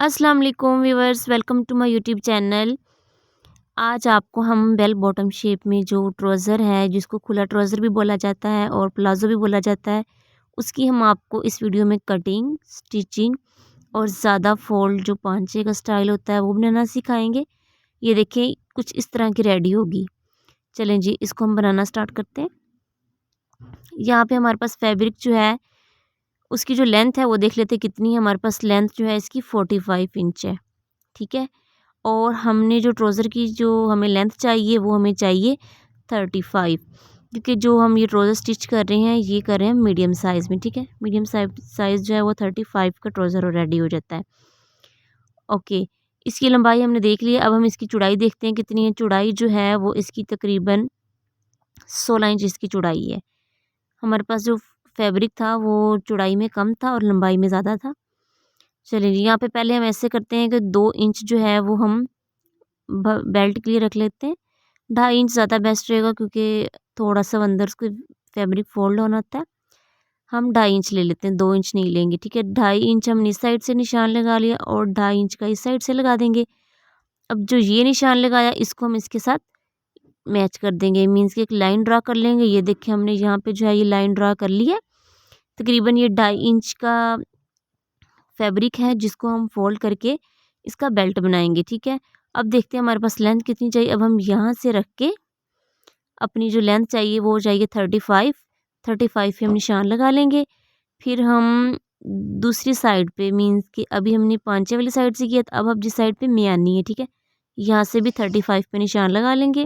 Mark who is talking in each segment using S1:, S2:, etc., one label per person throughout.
S1: अस्सलाम वालेकुम viewers, welcome to my YouTube channel. आज आपको हम बेल बॉटम शेप में जो ट्राउज़र है, जिसको खुला ट्राउज़र भी बोला जाता है और प्लाज़ो भी बोला जाता है, उसकी हम आपको इस वीडियो में कटिंग, स्टिचिंग और ज़्यादा फ़ोल्ड जो पांचे का स्टाइल होता है वो बनाना सिखाएंगे। ये देखिए कुछ इस तरह की रेडी होगी। चलें जी, इसको हम बनाना स्टार्ट करते हैं। यहाँ पे हमारे पास फैब्रिक जो है उसकी जो लेंथ है वो देख लेते हैं कितनी है। हमारे पास लेंथ जो है इसकी 45 इंच है, ठीक है। और हमने जो ट्राउज़र की जो हमें लेंथ चाहिए वो हमें चाहिए 35, क्योंकि जो हम ये ट्राउज़र स्टिच कर रहे हैं ये कर रहे हैं मीडियम साइज़ में, ठीक है। मीडियम साइज़ जो है वो 35 का ट्राउज़र रेडी हो जाता है। ओके, इसकी लंबाई हमने देख ली है। अब हम इसकी चौड़ाई देखते हैं कितनी है। चौड़ाई जो है वो इसकी तकरीबन 16 इंच इसकी चौड़ाई है। हमारे पास जो फैब्रिक था वो चौड़ाई में कम था और लंबाई में ज़्यादा था। चलिए जी, यहाँ पे पहले हम ऐसे करते हैं कि 2 इंच जो है वो हम बेल्ट के लिए रख लेते हैं। 2.5 इंच ज़्यादा बेस्ट रहेगा, क्योंकि थोड़ा-सा अंदर उसको फैब्रिक फ़ोल्ड होना होता है। हम 2.5 इंच ले लेते हैं, 2 इंच नहीं लेंगे, ठीक है। 2.5 इंच हमने इस साइड से निशान लगा लिया और 2.5 इंच का इस साइड से लगा देंगे। अब जो ये निशान लगाया इसको हम इसके साथ मैच कर देंगे, मीन्स कि एक लाइन ड्रा कर लेंगे। ये देखिए हमने यहाँ पे जो है ये लाइन ड्रा कर ली है। तकरीबन ये 2.5 इंच का फैब्रिक है जिसको हम फ़ोल्ड करके इसका बेल्ट बनाएँगे, ठीक है। अब देखते हैं हमारे पास लेंथ कितनी चाहिए। अब हम यहाँ से रख के अपनी जो लेंथ चाहिए वो चाहिए 35 पे हम निशान लगा लेंगे। फिर हम दूसरी साइड पे, मीन्स कि अभी हमने पांचे वाली साइड से किया, तो अब जिस साइड पे मियानी है, ठीक है, यहाँ से भी 35 पे निशान लगा लेंगे।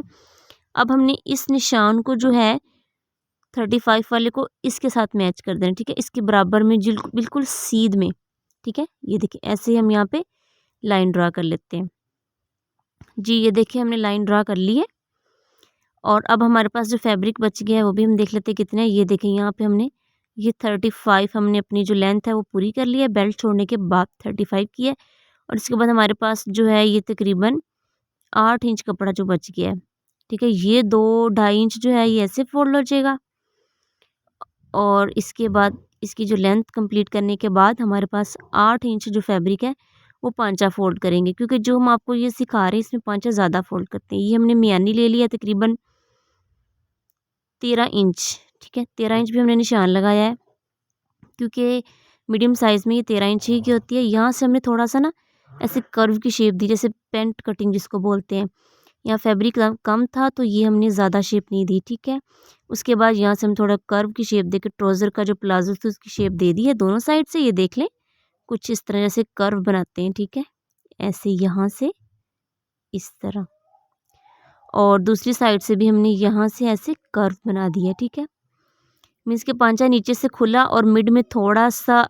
S1: अब हमने इस निशान को जो है 35 वाले को इसके साथ मैच कर देना, ठीक है, इसके बराबर में बिल्कुल सीध में, ठीक है। ये देखिए ऐसे ही हम यहाँ पे लाइन ड्रा कर लेते हैं। जी, ये देखिए हमने लाइन ड्रा कर ली है। और अब हमारे पास जो फैब्रिक बच गया है वो भी हम देख लेते हैं कितना है। ये देखिए यहाँ पे हमने ये 35 हमने अपनी जो लेंथ है वो पूरी कर ली है, बेल्ट छोड़ने के बाद 35 की है। और इसके बाद हमारे पास जो है ये तकरीबन 8 इंच कपड़ा जो बच गया है, ठीक है। ये 2 2.5 इंच जो है ये ऐसे फोल्ड हो जाएगा। और इसके बाद इसकी जो लेंथ कंप्लीट करने के बाद हमारे पास 8 इंच जो फैब्रिक है वो पांचा फोल्ड करेंगे, क्योंकि जो हम आपको ये सिखा रहे हैं इसमें पांचा ज़्यादा फोल्ड करते हैं। ये हमने मियानी ले लिया तकरीबन 13 इंच, ठीक है। 13 इंच भी हमने निशान लगाया है, क्योंकि मीडियम साइज़ में ये 13 इंच ही की होती है। यहाँ से हमने थोड़ा सा ना ऐसे कर्व की शेप दी, जैसे पेंट कटिंग जिसको बोलते हैं। यहाँ फैब्रिक कम था तो ये हमने ज़्यादा शेप नहीं दी, ठीक है। उसके बाद यहाँ से हम थोड़ा कर्व की शेप देकर ट्राउज़र का जो प्लाजो था उसकी शेप दे दी है दोनों साइड से। ये देख लें कुछ इस तरह से कर्व बनाते हैं, ठीक है, ऐसे यहाँ से इस तरह। और दूसरी साइड से भी हमने यहाँ से ऐसे कर्व बना दिया, ठीक है। मीन्स के पांचा नीचे से खुला और मिड में थोड़ा सा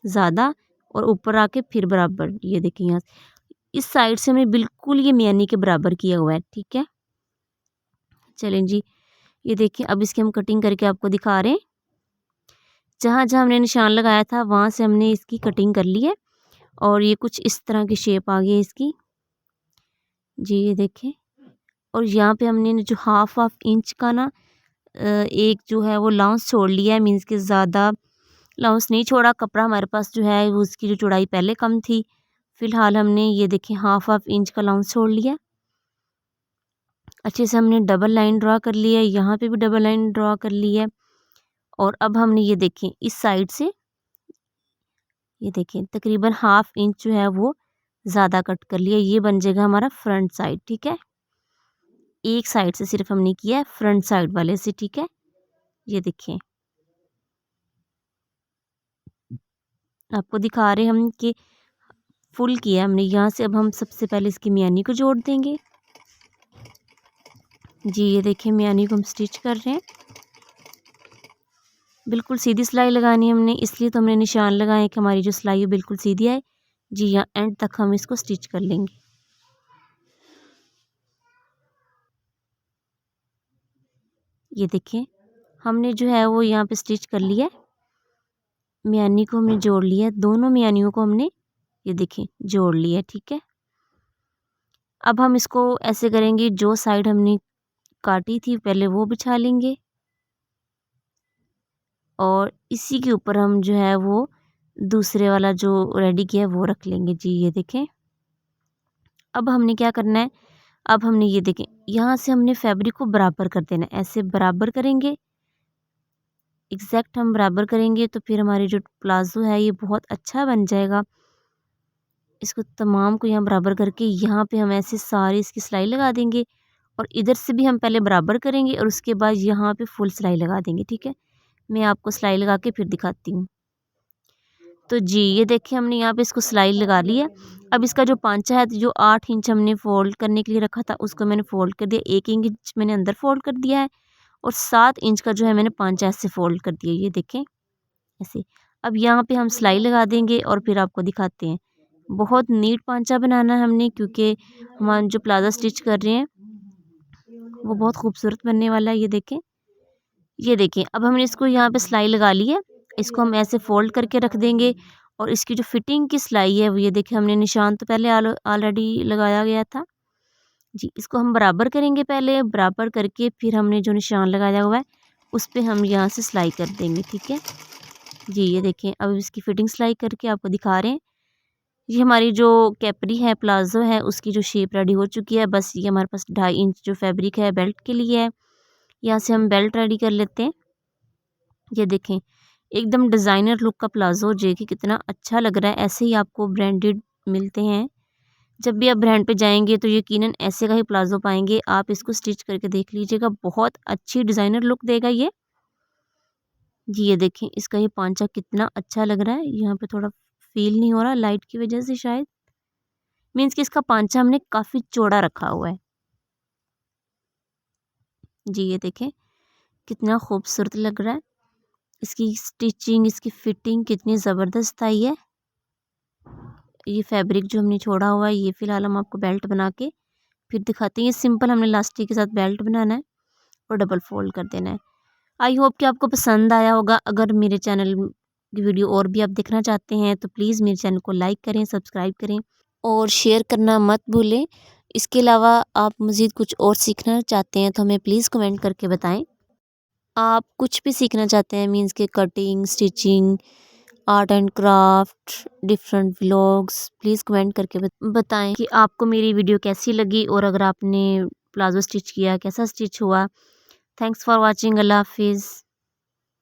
S1: ज़्यादा और ऊपर आके फिर बराबर। ये देखिए यहाँ इस साइड से हमने बिल्कुल ये मियानी के बराबर किया हुआ है, ठीक है। चलें जी, ये देखिए अब इसकी हम कटिंग करके आपको दिखा रहे हैं। जहाँ जहाँ हमने निशान लगाया था वहाँ से हमने इसकी कटिंग कर ली है और ये कुछ इस तरह की शेप आ गई है इसकी। जी, ये देखें। और यहाँ पे हमने जो हाफ हाफ इंच का ना एक जो है वो लाउंस छोड़ लिया है, मीन्स कि ज़्यादा लाउंस नहीं छोड़ा। कपड़ा हमारे पास जो है वो उसकी जो चौड़ाई पहले कम थी। फ़िलहाल हमने ये देखें हाफ हाफ इंच का लाउंस छोड़ लिया। अच्छे से हमने डबल लाइन ड्रा कर ली है, यहाँ पे भी डबल लाइन ड्रा कर ली है। और अब हमने ये देखें इस साइड से ये देखें तकरीबन हाफ इंच जो है वो ज़्यादा कट कर लिया। ये बन जाएगा हमारा फ्रंट साइड, ठीक है। एक साइड से सिर्फ हमने किया है, फ्रंट साइड वाले से, ठीक है। ये देखें आपको दिखा रहे हैं हम कि फुल किया हमने यहाँ से। अब हम सबसे पहले इसकी मियानी को जोड़ देंगे। जी, ये देखें मियानी को हम स्टिच कर रहे हैं। बिल्कुल सीधी सिलाई लगानी है हमने, इसलिए तो हमने निशान लगाए कि हमारी जो सिलाई है बिल्कुल सीधी आए। जी, यहाँ एंड तक हम इसको स्टिच कर लेंगे। ये देखें हमने जो है वो यहाँ पे स्टिच कर लिया है। मियानी को हमने जोड़ लिया है, दोनों मियानियों को हमने ये देखें जोड़ लिया है, ठीक है। अब हम इसको ऐसे करेंगे, जो साइड हमने काटी थी पहले वो बिछा लेंगे और इसी के ऊपर हम जो है वो दूसरे वाला जो रेडी किया है वो रख लेंगे जी। ये देखें, अब हमने क्या करना है, अब हमने ये देखें यहाँ से हमने फैब्रिक को बराबर कर देना है। ऐसे बराबर करेंगे, एग्जैक्ट हम बराबर करेंगे तो फिर हमारी जो प्लाज़ो है ये बहुत अच्छा बन जाएगा। इसको तमाम को यहाँ बराबर करके यहाँ पे हम ऐसे सारी इसकी सिलाई लगा देंगे और इधर से भी हम पहले बराबर करेंगे और उसके बाद यहाँ पे फुल सिलाई लगा देंगे। ठीक है, मैं आपको सिलाई लगा के फिर दिखाती हूँ। तो जी ये देखिए हमने यहाँ पे इसको सिलाई लगा ली है। अब इसका जो पांचा है, जो 8 इंच हमने फ़ोल्ड करने के लिए रखा था उसको मैंने फ़ोल्ड कर दिया। 1 इंच मैंने अंदर फ़ोल्ड कर दिया है और 7 इंच का जो है मैंने पांचा ऐसे फ़ोल्ड कर दिया। ये देखें ऐसे। अब यहाँ पे हम सिलाई लगा देंगे और फिर आपको दिखाते हैं। बहुत नीट पांचा बनाना है हमने, क्योंकि हम जो प्लाज़ो स्टिच कर रहे हैं वो बहुत खूबसूरत बनने वाला है। ये देखें अब हमने इसको यहाँ पे सिलाई लगा ली है। इसको हम ऐसे फ़ोल्ड करके रख देंगे और इसकी जो फिटिंग की सिलाई है वो ये देखिए हमने निशान तो पहले ऑलरेडी लगाया गया था जी। इसको हम बराबर करेंगे, पहले बराबर करके फिर हमने जो निशान लगाया हुआ है उस पे हम यहाँ से सिलाई कर देंगे। ठीक है जी, ये देखें अब इसकी फिटिंग सिलाई करके आपको दिखा रहे हैं। ये हमारी जो कैपरी है, प्लाज़ो है, उसकी जो शेप रेडी हो चुकी है। बस ये हमारे पास 2.5 इंच जो फैब्रिक है बेल्ट के लिए है। यहाँ से हम बेल्ट रेडी कर लेते हैं। ये देखें एकदम डिज़ाइनर लुक का प्लाज़ो जो कि कितना अच्छा लग रहा है। ऐसे ही आपको ब्रांडेड मिलते हैं। जब भी आप ब्रांड पे जाएंगे तो यकीनन ऐसे का ही प्लाज़ो पाएंगे। आप इसको स्टिच करके देख लीजिएगा, बहुत अच्छी डिज़ाइनर लुक देगा ये। जी ये देखें इसका ये पांचा कितना अच्छा लग रहा है। यहाँ पे थोड़ा फील नहीं हो रहा लाइट की वजह से शायद, मीन्स कि इसका पांचा हमने काफ़ी चौड़ा रखा हुआ है। जी ये देखें कितना खूबसूरत लग रहा है। इसकी स्टिचिंग, इसकी फिटिंग कितनी ज़बरदस्त आई है। ये फैब्रिक जो हमने छोड़ा हुआ है ये फ़िलहाल हम आपको बेल्ट बना के फिर दिखाते हैं। ये सिंपल हमने लास्टिक के साथ बेल्ट बनाना है और डबल फोल्ड कर देना है। आई होप कि आपको पसंद आया होगा। अगर मेरे चैनल की वीडियो और भी आप देखना चाहते हैं तो प्लीज़ मेरे चैनल को लाइक करें, सब्सक्राइब करें और शेयर करना मत भूलें। इसके अलावा आप मज़ीद कुछ और सीखना चाहते हैं तो हमें प्लीज़ कमेंट करके बताएं। आप कुछ भी सीखना चाहते हैं, मीन्स के cutting, stitching, art and craft, different vlogs, please comment करके बताएं कि आपको मेरी वीडियो कैसी लगी और अगर आपने प्लाज़ो स्टिच किया कैसा स्टिच हुआ। Thanks for watching. अल्लाह हाफिज़।